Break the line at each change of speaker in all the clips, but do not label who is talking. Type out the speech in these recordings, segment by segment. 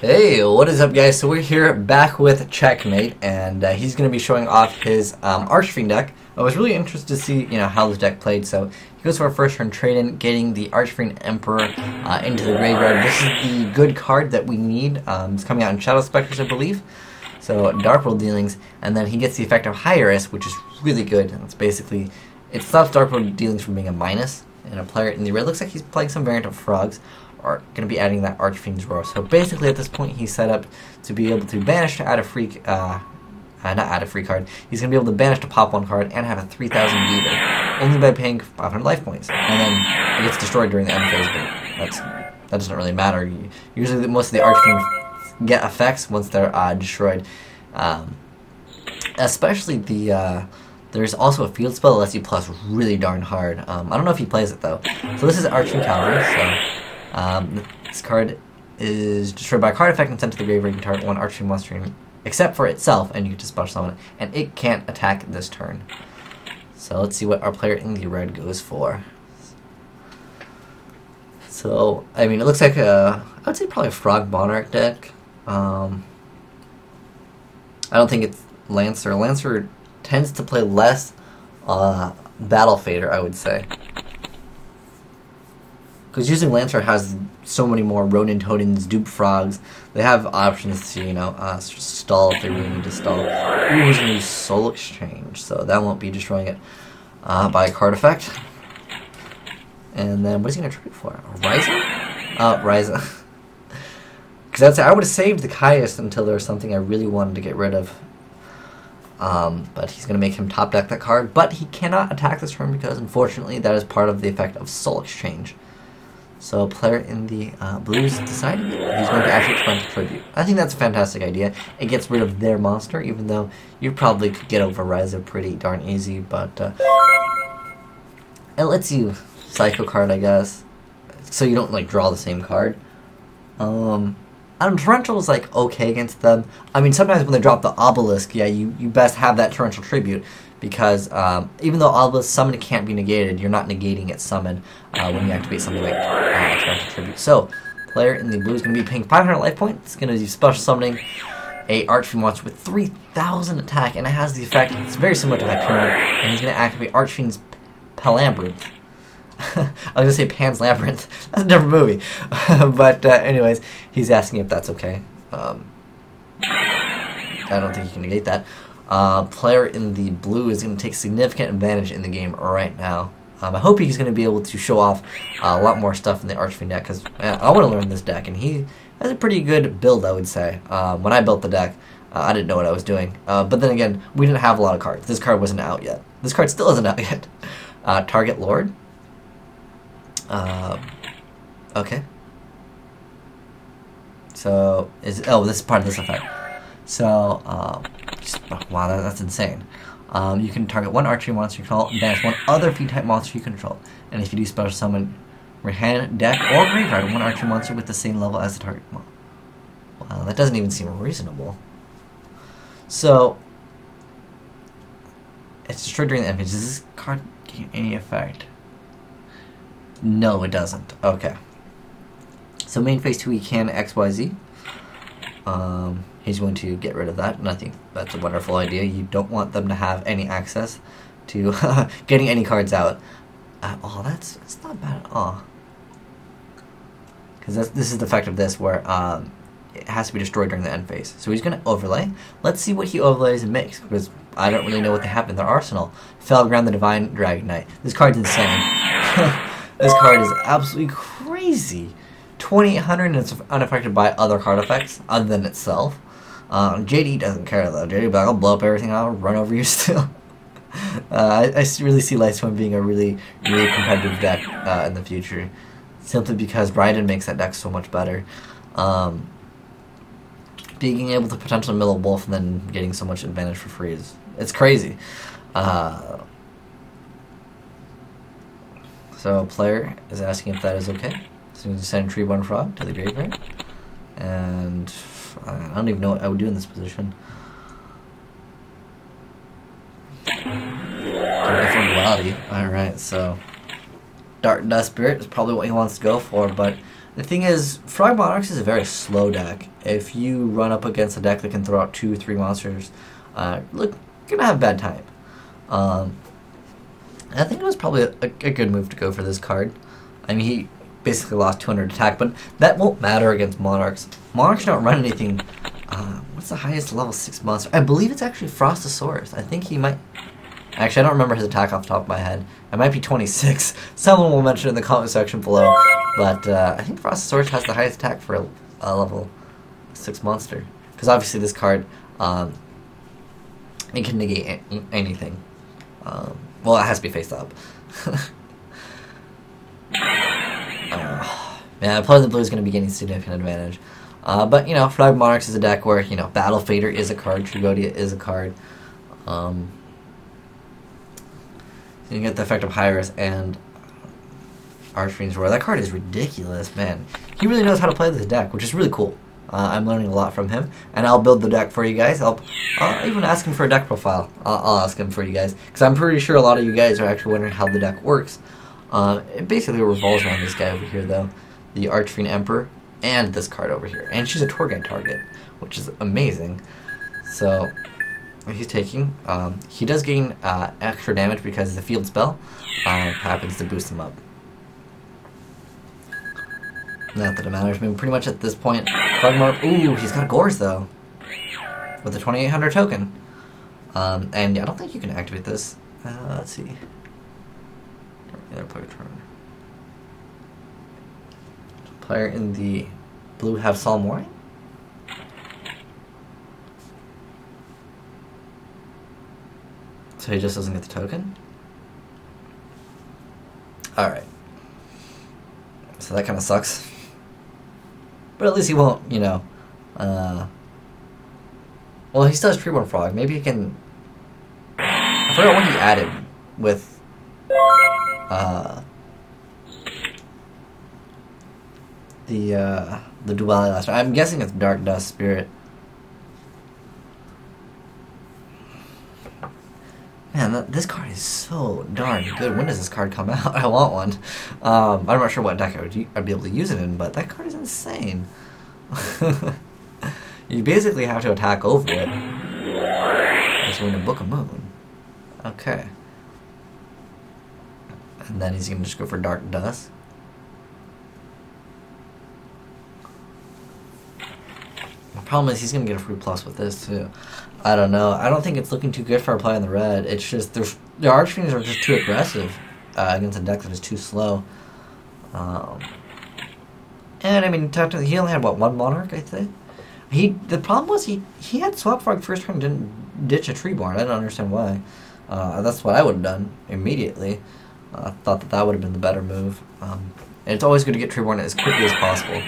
Hey, what is up, guys? So we're here back with Checkmate, and he's going to be showing off his Archfiend deck. I was really interested to see, how this deck played. So he goes for a first turn trade-in, getting the Archfiend Emperor into the graveyard. This is the good card that we need. It's coming out in Shadow Specters, I believe. So Dark World Dealings, and then he gets the effect of High-Risk, which is really good. It's basically, it stops Dark World Dealings from being a minus, and a player in the red looks like he's playing some variant of Frogs. Are going to be adding that Archfiend's Roar. So basically at this point he's set up to be able to banish to add a free, not add a free card. He's going to be able to banish to pop one card and have a 3,000 beater, only by paying 500 life points. And then it gets destroyed during the end phase, but that doesn't really matter. Usually most of the Archfiends get effects once they're destroyed. Especially there's also a field spell that lets you plus really darn hard. I don't know if he plays it though. So this is Archfiend Cavalry, so this card is destroyed by a card effect and sent to the graveyard. You can target one Archfiend monster except for itself, and you can just special summon it, and it can't attack this turn. So let's see what our player in the red goes for. So, I mean, it looks like I would say probably a Frog Monarch deck. I don't think it's Lancer. Lancer tends to play less Battle Fader, I would say. Because using Lancer has so many more Ronin Totems, dupe Frogs. They have options to, stall if they really need to stall. Ooh, he's going to use Soul Exchange, so that won't be destroying it by a card effect. And then, what is he going to trade for? Ryza? Ryza. Because I would have saved the Caius until there was something I really wanted to get rid of. But he's going to make him top deck that card. But he cannot attack this turn because, unfortunately, that is part of the effect of Soul Exchange. So a player in the blues decided he's going to actually expend a tribute. I think that's a fantastic idea. It gets rid of their monster, even though you probably could get over Ryza pretty darn easy, but it lets you Psycho card, I guess, so you don't draw the same card. Torrential is okay against them. I mean, sometimes when they drop the Obelisk, yeah, you best have that Torrential Tribute, because even though Obelisk Summon can't be negated, you're not negating its summon when you activate something like Torrential Tribute. So, player in the blue is going to be paying 500 life points. It's going to be special summoning a Archfiend monster with 3,000 attack, and it has the effect, it's very similar to Hyperion, and he's going to activate Archfiend's Palabyrinth. I was going to say Pan's Labyrinth. That's a different movie. But anyways, he's asking if that's okay. I don't think you can negate that. Player in the blue is going to take significant advantage in the game right now. I hope he's going to be able to show off a lot more stuff in the Archfiend deck, because I want to learn this deck, and he has a pretty good build, I would say. When I built the deck, I didn't know what I was doing. But then again, we didn't have a lot of cards. This card wasn't out yet. This card still isn't out yet. Target Lord. Okay. So, this is part of this effect. So, wow, that's insane. You can target one archery monster you control and banish one other fiend-type monster you control. And if you do special summon your hand, deck, or graveyard one archery monster with the same level as the target. Wow, that doesn't even seem reasonable. So, it's destroyed during the end phase. Does this card gain any effect? No, it doesn't. Okay. So main phase 2, he can XYZ. He's going to get rid of that, and I think that's a wonderful idea. You don't want them to have any access to getting any cards out. Oh, that's not bad at all. Because this is the effect of this, where it has to be destroyed during the end phase. So he's going to overlay. Let's see what he overlays and makes, because I don't really know what they have in their arsenal. Felground the Divine Dragon Knight. This card's insane. This card is absolutely crazy. 2,800, and it's unaffected by other card effects other than itself. JD doesn't care though. JD will blow up everything. I'll run over you still. I really see Lightstorm being a really competitive deck in the future, simply because Raiden makes that deck so much better. Being able to potentially mill a wolf and then getting so much advantage for free it's crazy. So player is asking if that is okay. So we can send Treeborn Frog to the graveyard. And I don't even know what I would do in this position. Different duality. Alright, so Dark Dust Spirit is probably what he wants to go for, but The thing is, Frog Monarchs is a very slow deck. If you run up against a deck that can throw out 2-3 monsters, look, you're gonna have a bad time. I think it was probably a good move to go for this card. I mean, he basically lost 200 attack, but that won't matter against Monarchs. Monarchs don't run anything. What's the highest level 6 monster? I believe it's actually Frostosaurus. I think he might... Actually, I don't remember his attack off the top of my head. It might be 26. Someone will mention it in the comment section below. But I think Frostosaurus has the highest attack for a level 6 monster. Because obviously this card, it can negate anything. Well, it has to be face up. Yeah, Player the Blue is going to be getting significant advantage. But, you know, Frog Monarchs is a deck where, you know, Battle Fader is a card, Trugodia is a card. You get the effect of Hyris and Archfiends Roar. That card is ridiculous, man. He really knows how to play this deck, which is really cool. I'm learning a lot from him, and I'll build the deck for you guys. I'll even ask him for a deck profile. I'll ask him for you guys, because I'm pretty sure a lot of you guys are actually wondering how the deck works. It basically revolves around this guy over here, though, the Archfiend Emperor, and this card over here. And she's a Torghast target, which is amazing. So, he's taking, he does gain extra damage because the field spell happens to boost him up. Not that it matters. I mean, pretty much at this point, ooh, he's got Gores though, with the 2800 token. And yeah, I don't think you can activate this. Let's see. Other player turn. Player in the blue have Salmorai. So he just doesn't get the token. All right. So that kind of sucks. But at least he won't, you know, well, he still has Treeborn Frog. Maybe he can... I forgot what he added with, the duel last time. I'm guessing it's Dark Dust Spirit. Man, this card is so darn good. When does this card come out? I want one. I'm not sure what deck I'd be able to use it in, but that card is insane. You basically have to attack over it. That's when to Book of Moon. Okay. And then he's going to just go for Dark Dust. The problem is he's going to get a free plus with this, too. I don't know. I don't think it's looking too good for our play on the red. It's just, the Archfiends are just too aggressive against a deck that is too slow. And, I mean, technically, he only had, what, one Monarch, I think? The problem was he had Swap Frog first turn and didn't ditch a Treeborn. I don't understand why. That's what I would have done immediately. I thought that would have been the better move. And it's always good to get Treeborn as quickly as possible.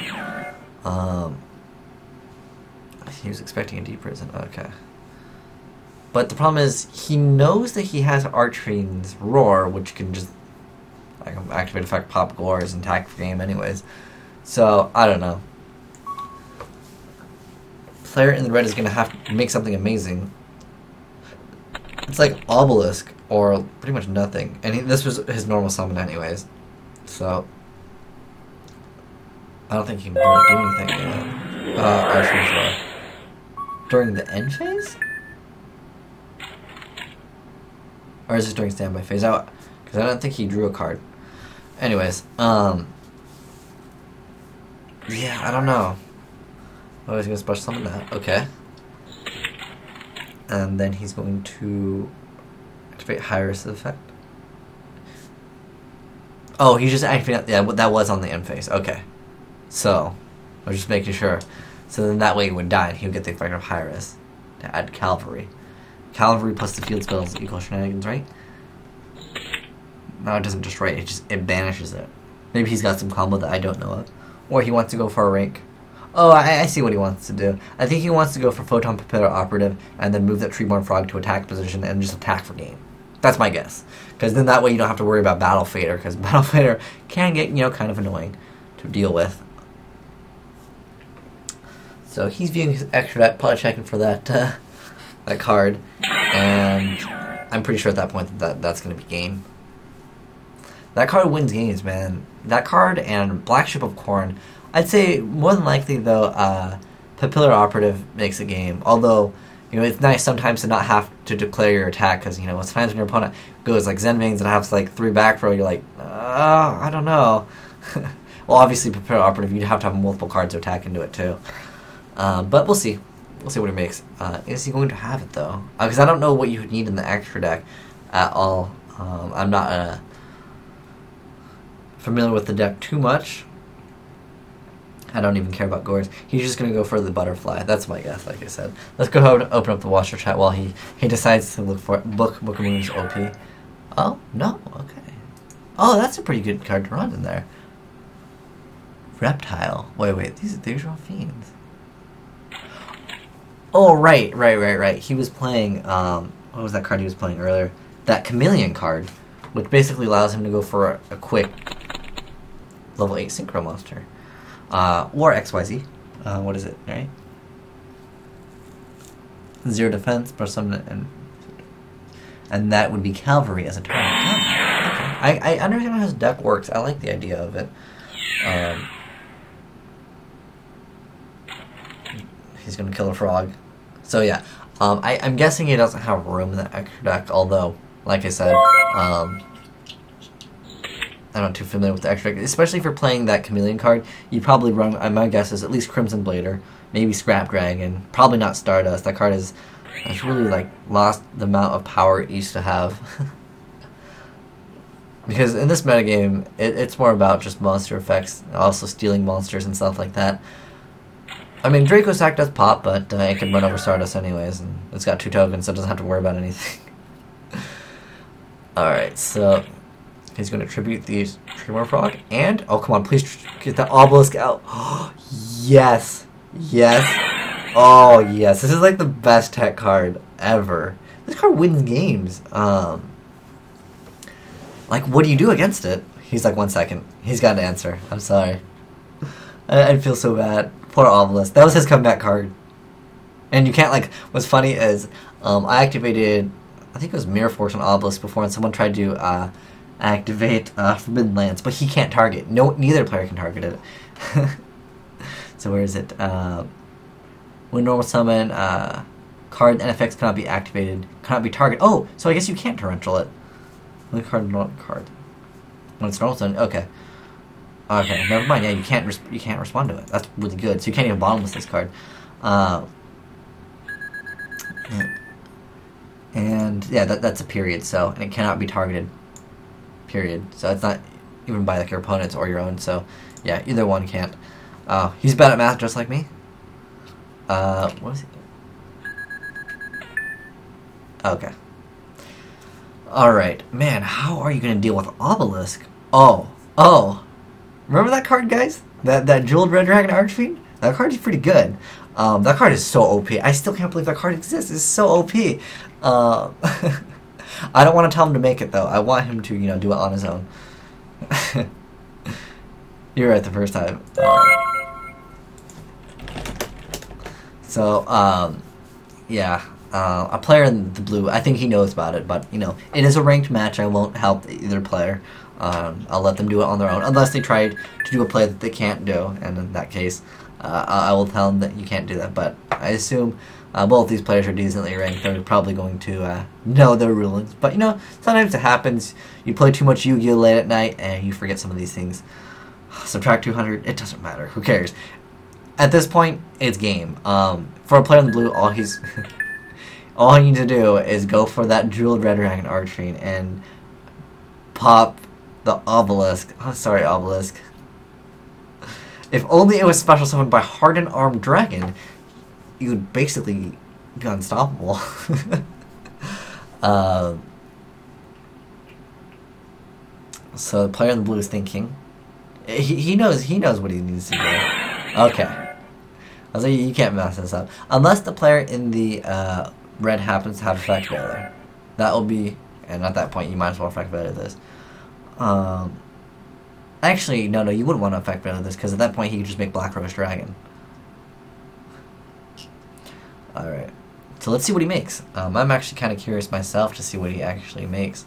He was expecting a deep prison. Okay. But the problem is, he knows that he has Archfiend's Roar, which can just activate effect, pop Gores, and attack for game anyways. So, I don't know. Player in the red is going to have to make something amazing. It's like Obelisk, or pretty much nothing. And this was his normal summon anyways. So, I don't think he can really do anything. Archfiend's Roar. During the end phase? Or is this during standby phase? Because I don't think he drew a card. Anyways, yeah, I don't know. Oh, he's going to special summon that. Okay. And then he's going to activate Hyris effect. Oh, he just activated... Yeah, that was on the end phase. Okay. So, I was just making sure. So then that way he would die and he would get the effect of Hyris to add Cavalry. Cavalry plus the field spells equal shenanigans, right? No, it doesn't just right, it banishes it. Maybe he's got some combo that I don't know of. Or he wants to go for a rank. Oh, I see what he wants to do. I think he wants to go for Photon Puppeteer Operative and then move that Treeborn Frog to attack position and just attack for game. That's my guess. Because then that way you don't have to worry about Battle Fader, because Battle Fader can get, you know, kind of annoying to deal with. So he's viewing his extra deck, probably checking for that that card, and I'm pretty sure at that point that's going to be game. that card wins games, man. That card and Black Ship of Corn. I'd say more than likely though, Papillar Operative makes a game. Although, you know, it's nice sometimes to not have to declare your attack because, you know, sometimes when your opponent goes like Zenveins and has like 3 back row, you're like, I don't know. Well, obviously, Papillar Operative, you'd have to have multiple cards to attack into it too. But we'll see. We'll see what he makes. Is he going to have it though? Because I don't know what you would need in the extra deck at all. I'm not familiar with the deck too much. I don't even care about Gores. He's just going to go for the Butterfly. That's my guess, like I said. Let's go ahead and open up the Watcher chat while he decides to look for it. Book of Moon's OP. Oh, no? Okay. Oh, that's a pretty good card to run in there. Reptile. Wait. These are all fiends. Oh, right. He was playing, what was that card he was playing earlier? That Chameleon card, which basically allows him to go for a quick level 8 Synchro Monster. Or XYZ. What is it, right? 0 defense, plus summon, and that would be Cavalry as a target. Oh, okay. I understand how his deck works. I like the idea of it. He's gonna kill a frog. So yeah, I'm guessing he doesn't have room in the extra deck, although, like I said, I'm not too familiar with the extra deck, especially if you're playing that Chameleon card. You probably run, my guess is at least Crimson Blader, maybe Scrap Dragon, probably not Stardust. That card has really like lost the amount of power it used to have. Because in this metagame, it's more about just monster effects, also stealing monsters and stuff like that. I mean, Draco Sack does pop, but it can run over Stardust anyways, and it's got 2 tokens, so it doesn't have to worry about anything. Alright, so he's going to tribute the Tremor Frog, and, oh come on, please get that Obelisk out. Yes! Oh yes, this is like the best tech card ever. This card wins games. Like, what do you do against it? He's like, 1 second. He's got an answer. I'm sorry. I feel so bad. Poor Obelisk. That was his comeback card. And you can't, like, what's funny is, I activated, I think it was Mirror Force on Obelisk before, and someone tried to, activate, Forbidden Lance, but he can't target. Neither player can target it. So where is it? When normal summon, card and effects cannot be activated, cannot be targeted. Oh, so I guess you can't torrential it. When card, not card. When it's normal summon, okay. Okay, never mind. Yeah, you can't respond to it. That's really good. So you can't even bottomless this card. And yeah, that's a period. So, and it cannot be targeted. Period. So it's not even by like your opponents or your own. So yeah, either one can't. He's bad at math, just like me. What is he? Okay. All right, man. How are you gonna deal with Obelisk? Oh. Remember that card, guys? That Jeweled Red Dragon Archfiend? That card is pretty good. That card is so OP. I still can't believe that card exists. It's so OP. I don't want to tell him to make it, though. I want him to, you know, do it on his own. You're right the first time. Yeah. A player in the blue, I think he knows about it, but, you know, it is a ranked match. I won't help either player. I'll let them do it on their own, unless they tried to do a play that they can't do, and in that case, I will tell them that you can't do that. But I assume both these players are decently ranked. They're probably going to know their rulings. But, you know, sometimes it happens. You play too much Yu-Gi-Oh! Late at night, and you forget some of these things. Subtract 200, it doesn't matter. Who cares? At this point, it's game. For a player in the blue, all you need to do is go for that Jeweled Red Dragon Archfiend and pop the Obelisk. Oh, sorry, Obelisk. If only it was special summoned by Hardened Armed Dragon, you would basically be unstoppable. So the player in the blue is thinking. He knows what he needs to do. Okay. I was like, you can't mess this up. Unless the player in the red happens to have Effect Veiler. That will be, and at that point you might as well Effect Veiler this. Actually, no, you wouldn't want to Effect Veiler this, because at that point he could just make Black Rose Dragon. Alright. So let's see what he makes. I'm actually kind of curious myself to see what he actually makes.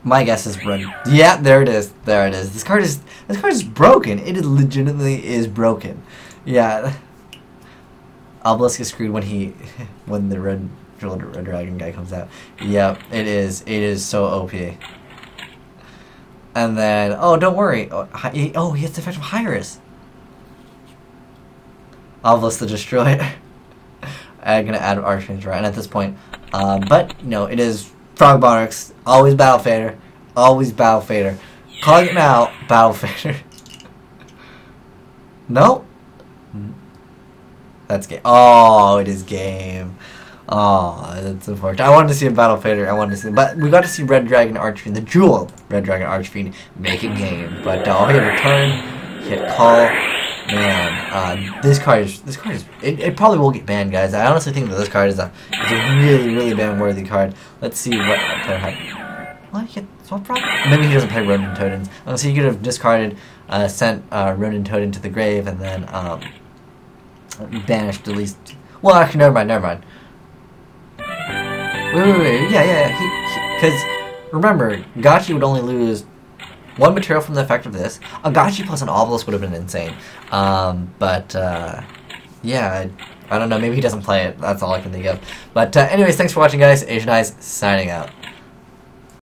My guess is red. Yeah, there it is. There it is. This card is broken. It is legitimately is broken. Yeah. Obelisk is screwed when the red dragon guy comes out. Yep, it is. It is so OP. And then, oh, don't worry. He has the effect of Hyris. Obelisk the Destroyer. I'm gonna add Archfiends right, and at this point, but no, it is Frog Monarchs. Always Battle Fader. Always Battle Fader. Calling it now, Battle Fader. No. That's game. Oh, it is game. Oh, that's unfortunate. I wanted to see a Battle Fader. I wanted to see, but we got to see Red Dragon Archfiend, the duel Red Dragon Archfiend, make a game. But he had return, he had call. Man, this card is it probably will get banned, guys. I honestly think that this card is a really ban worthy card. Let's see what player had. Well, he had swap prop. Maybe he doesn't play Ronin Totems. So he could have discarded, sent Ronin Totem to the grave, and then banished at least. Well, actually, never mind. Wait. Yeah. Because remember, Gachi would only lose one material from the effect of this. A Gachi plus an Obelisk would have been insane. Yeah, I don't know. Maybe he doesn't play it. That's all I can think of. But anyways, thanks for watching, guys. Asian Eyes signing out.